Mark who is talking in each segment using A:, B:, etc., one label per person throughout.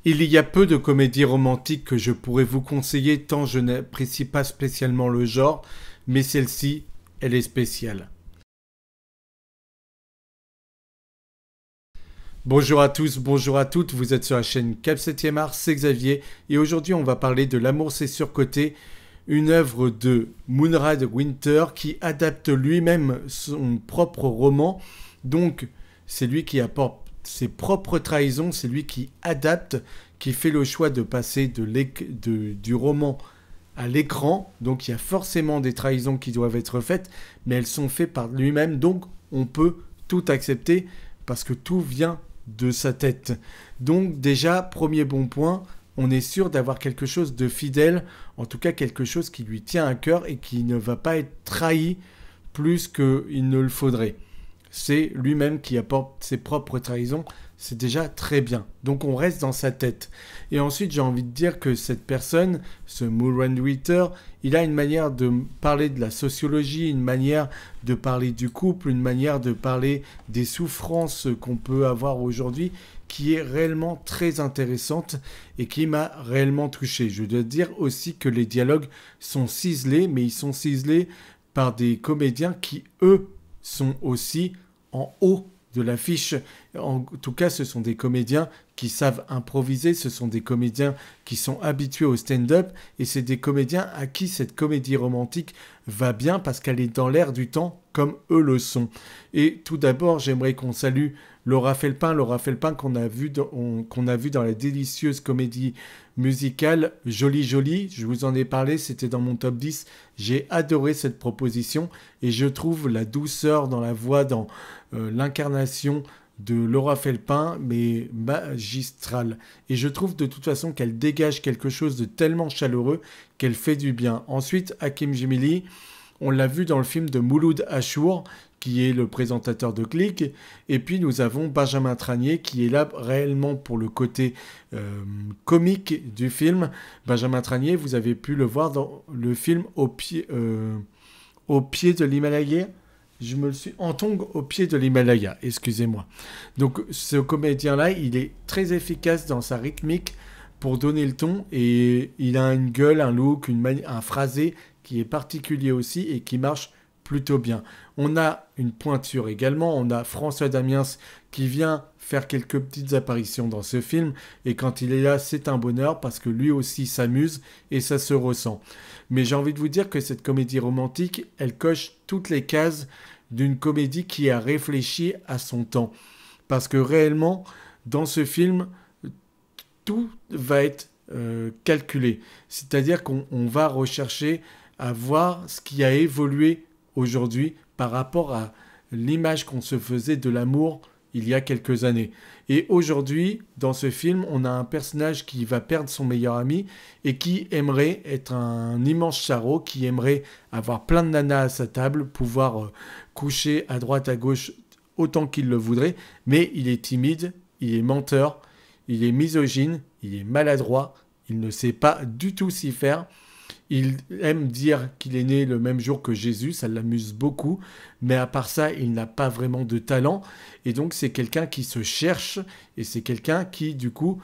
A: Il y a peu de comédies romantiques que je pourrais vous conseiller tant je n'apprécie pas spécialement le genre, mais celle-ci, elle est spéciale. Bonjour à tous, bonjour à toutes, vous êtes sur la chaîne Cap 7e Art, c'est Xavier, et aujourd'hui on va parler de L'amour c'est surcoté, une œuvre de Moonrad Winter qui adapte lui-même son propre roman, donc c'est lui qui apporte ses propres trahisons, c'est lui qui adapte, qui fait le choix de passer du roman à l'écran, donc il y a forcément des trahisons qui doivent être faites, mais elles sont faites par lui-même, donc on peut tout accepter parce que tout vient de sa tête. Donc déjà, premier bon point, on est sûr d'avoir quelque chose de fidèle, en tout cas quelque chose qui lui tient à cœur et qui ne va pas être trahi plus qu'il ne le faudrait. C'est lui-même qui apporte ses propres trahisons, c'est déjà très bien. Donc on reste dans sa tête. Et ensuite, j'ai envie de dire que cette personne, ce Moonrad Winter, il a une manière de parler de la sociologie, une manière de parler du couple, une manière de parler des souffrances qu'on peut avoir aujourd'hui, qui est réellement très intéressante et qui m'a réellement touché. Je dois dire aussi que les dialogues sont ciselés, mais ils sont ciselés par des comédiens qui, eux, sont aussi en haut de l'affiche. En tout cas, ce sont des comédiens qui savent improviser, ce sont des comédiens qui sont habitués au stand-up, et c'est des comédiens à qui cette comédie romantique va bien parce qu'elle est dans l'air du temps comme eux le sont. Et tout d'abord, j'aimerais qu'on salue Laura Felpin qu'on a vu dans la délicieuse comédie musicale Jolie Jolie. Je vous en ai parlé, c'était dans mon top 10. J'ai adoré cette proposition et je trouve la douceur dans la voix, dans l'incarnation de Laura Felpin, mais magistrale. Et je trouve de toute façon qu'elle dégage quelque chose de tellement chaleureux qu'elle fait du bien. Ensuite, Hakim Djemili, on l'a vu dans le film de Mouloud Achour, qui est le présentateur de Click. Et puis nous avons Benjamin Tranier, qui est là réellement pour le côté comique du film. Benjamin Tranier, vous avez pu le voir dans le film Au pied de l'Himalaya. Je me le suis en tongue au pied de l'Himalaya, excusez-moi. Donc ce comédien-là, il est très efficace dans sa rythmique pour donner le ton et il a une gueule, un look, un phrasé qui est particulier aussi et qui marche plutôt bien. On a une pointure également, on a François Damiens qui vient faire quelques petites apparitions dans ce film et quand il est là, c'est un bonheur parce que lui aussi s'amuse et ça se ressent. Mais j'ai envie de vous dire que cette comédie romantique, elle coche toutes les cases d'une comédie qui a réfléchi à son temps. Parce que réellement, dans ce film, tout va être calculé. C'est-à-dire qu'on va rechercher à voir ce qui a évolué aujourd'hui par rapport à l'image qu'on se faisait de l'amour il y a quelques années. Et aujourd'hui, dans ce film, on a un personnage qui va perdre son meilleur ami et qui aimerait être un immense charreau, qui aimerait avoir plein de nanas à sa table, pouvoir coucher à droite, à gauche, autant qu'il le voudrait, mais il est timide, il est menteur, il est misogyne, il est maladroit, il ne sait pas du tout s'y faire. Il aime dire qu'il est né le même jour que Jésus, ça l'amuse beaucoup, mais à part ça, il n'a pas vraiment de talent. Et donc c'est quelqu'un qui se cherche, et c'est quelqu'un qui, du coup,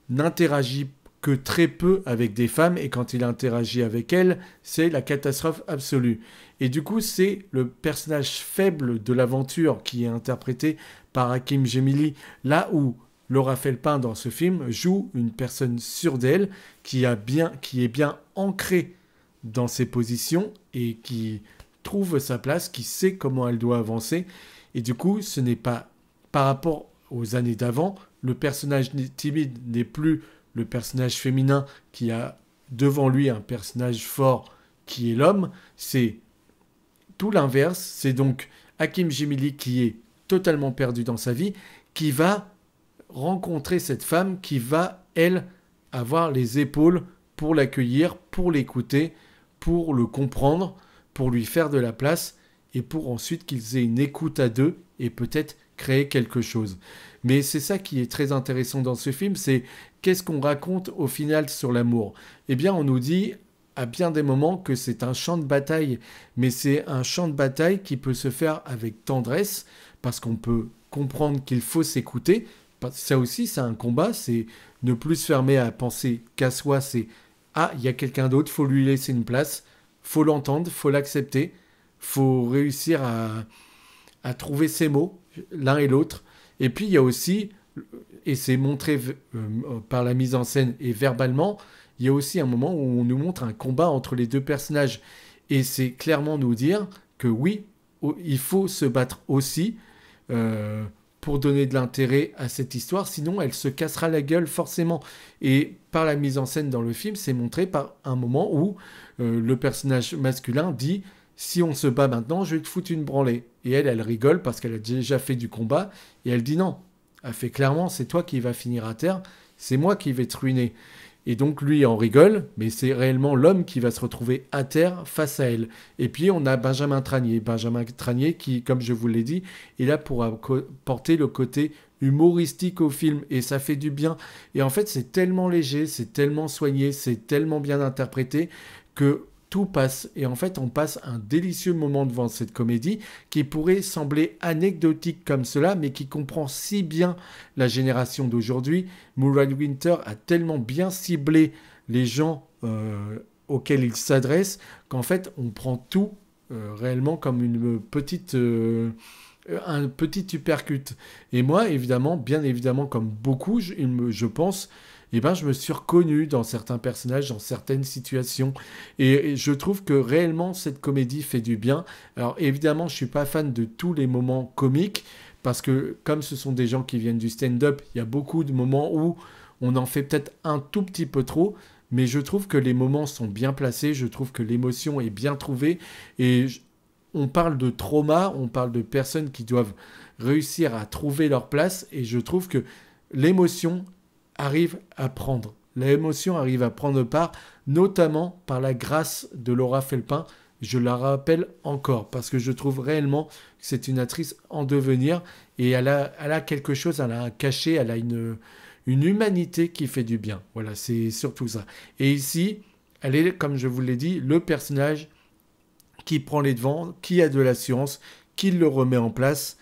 A: n'interagit que très peu avec des femmes, et quand il interagit avec elles, c'est la catastrophe absolue. Et du coup, c'est le personnage faible de l'aventure qui est interprété par Hakim Djemili, là où Laura Felpin, dans ce film, joue une personne sûre d'elle, qui est bien ancrée dans ses positions et qui trouve sa place, qui sait comment elle doit avancer. Et du coup, ce n'est pas par rapport aux années d'avant, le personnage timide n'est plus le personnage féminin qui a devant lui un personnage fort qui est l'homme, c'est tout l'inverse. C'est donc Hakim Djemili qui est totalement perdu dans sa vie, qui va rencontrer cette femme qui va, elle, avoir les épaules pour l'accueillir, pour l'écouter, pour le comprendre, pour lui faire de la place et pour ensuite qu'ils aient une écoute à deux et peut-être créer quelque chose. Mais c'est ça qui est très intéressant dans ce film, c'est qu'est-ce qu'on raconte au final sur l'amour. Eh bien, on nous dit à bien des moments que c'est un champ de bataille, mais c'est un champ de bataille qui peut se faire avec tendresse, parce qu'on peut comprendre qu'il faut s'écouter, ça aussi, c'est un combat, c'est ne plus se fermer à penser qu'à soi, c'est ah, il y a quelqu'un d'autre, faut lui laisser une place, faut l'entendre, faut l'accepter, faut réussir à trouver ses mots, l'un et l'autre. Et puis il y a aussi, et c'est montré par la mise en scène et verbalement, il y a aussi un moment où on nous montre un combat entre les deux personnages. Et c'est clairement nous dire que oui, il faut se battre aussi pour donner de l'intérêt à cette histoire, sinon elle se cassera la gueule forcément. Et par la mise en scène dans le film, c'est montré par un moment où le personnage masculin dit si on se bat maintenant, je vais te foutre une branlée. Et elle rigole parce qu'elle a déjà fait du combat et elle dit non. Elle fait clairement c'est toi qui vas finir à terre, c'est moi qui vais te ruiner. Et donc lui en rigole, mais c'est réellement l'homme qui va se retrouver à terre face à elle. Et puis on a Benjamin Tranier. Benjamin Tranier qui, comme je vous l'ai dit, est là pour apporter le côté humoristique au film. Et ça fait du bien. Et en fait c'est tellement léger, c'est tellement soigné, c'est tellement bien interprété que tout passe. Et en fait on passe un délicieux moment devant cette comédie qui pourrait sembler anecdotique comme cela, mais qui comprend si bien la génération d'aujourd'hui. Moonrise Winter a tellement bien ciblé les gens auxquels il s'adresse qu'en fait on prend tout réellement comme une petite... un petit uppercut. Et moi, évidemment, bien évidemment, comme beaucoup, je pense, eh ben, je me suis reconnu dans certains personnages, dans certaines situations. Et je trouve que réellement, cette comédie fait du bien. Alors, évidemment, je ne suis pas fan de tous les moments comiques, parce que comme ce sont des gens qui viennent du stand-up, il y a beaucoup de moments où on en fait peut-être un tout petit peu trop, mais je trouve que les moments sont bien placés, je trouve que l'émotion est bien trouvée, et on parle de trauma, on parle de personnes qui doivent réussir à trouver leur place, et je trouve que l'émotion arrive à prendre. L'émotion arrive à prendre part, notamment par la grâce de Laura Felpin. Je la rappelle encore, parce que je trouve réellement que c'est une actrice en devenir, et elle a quelque chose, elle a un cachet, elle a une humanité qui fait du bien. Voilà, c'est surtout ça. Et ici, elle est, comme je vous l'ai dit, le personnage qui prend les devants, qui a de l'assurance, qui le remet en place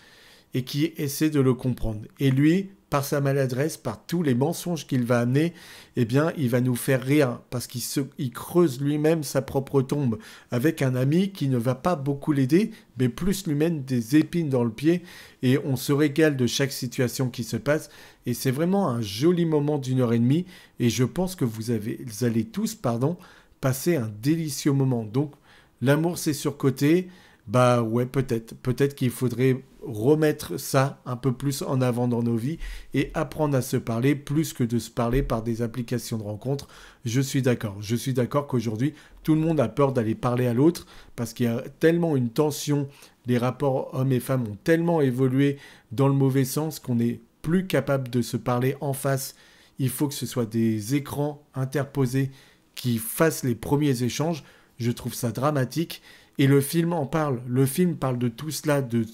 A: et qui essaie de le comprendre. Et lui, par sa maladresse, par tous les mensonges qu'il va amener, eh bien, il va nous faire rire parce qu'il creuse lui-même sa propre tombe avec un ami qui ne va pas beaucoup l'aider, mais plus lui mène des épines dans le pied et on se régale de chaque situation qui se passe. Et c'est vraiment un joli moment d'1 h 30 et je pense que vous allez tous, passer un délicieux moment. Donc, l'amour, c'est surcoté. Bah ouais, peut-être qu'il faudrait remettre ça un peu plus en avant dans nos vies et apprendre à se parler plus que de se parler par des applications de rencontres. Je suis d'accord qu'aujourd'hui, tout le monde a peur d'aller parler à l'autre parce qu'il y a tellement une tension, les rapports hommes et femmes ont tellement évolué dans le mauvais sens qu'on n'est plus capable de se parler en face. Il faut que ce soit des écrans interposés qui fassent les premiers échanges. Je trouve ça dramatique. Et le film en parle. Le film parle de tout cela, de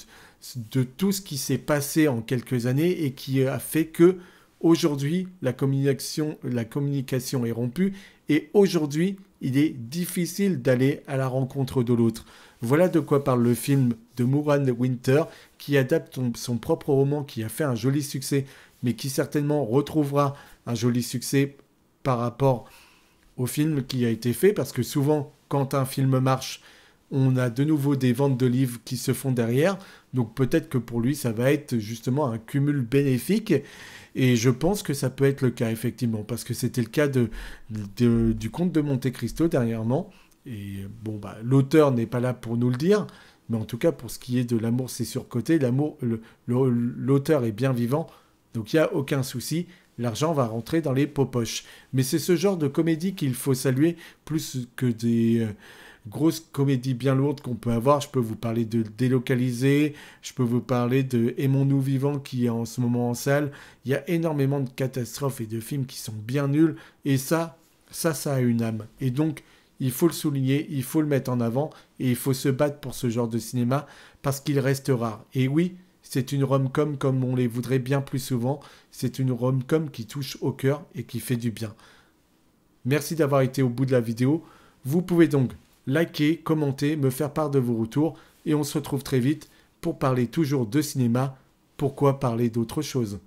A: tout ce qui s'est passé en quelques années et qui a fait que aujourd'hui la communication est rompue et aujourd'hui il est difficile d'aller à la rencontre de l'autre. Voilà de quoi parle le film de Moonrise Winter qui adapte son propre roman qui a fait un joli succès mais qui certainement retrouvera un joli succès par rapport au film qui a été fait parce que souvent quand un film marche, on a de nouveau des ventes de livres qui se font derrière. Donc peut-être que pour lui, ça va être justement un cumul bénéfique. Et je pense que ça peut être le cas, effectivement. Parce que c'était le cas du Comte de Monte Cristo dernièrement. Et bon, bah, l'auteur n'est pas là pour nous le dire. Mais en tout cas, pour ce qui est de l'amour, c'est surcoté. L'auteur est bien vivant. Donc il n'y a aucun souci. L'argent va rentrer dans les poches. Mais c'est ce genre de comédie qu'il faut saluer plus que des... grosses comédies bien lourdes qu'on peut avoir. Je peux vous parler de Délocalisé, je peux vous parler de Aimons-nous vivants qui est en ce moment en salle. Il y a énormément de catastrophes et de films qui sont bien nuls. Et ça a une âme. Et donc, il faut le souligner, il faut le mettre en avant et il faut se battre pour ce genre de cinéma parce qu'il reste rare. Et oui, c'est une rom-com comme on les voudrait bien plus souvent. C'est une rom-com qui touche au cœur et qui fait du bien. Merci d'avoir été au bout de la vidéo. Vous pouvez donc liker, commenter, me faire part de vos retours et on se retrouve très vite pour parler toujours de cinéma. Pourquoi parler d'autre chose ?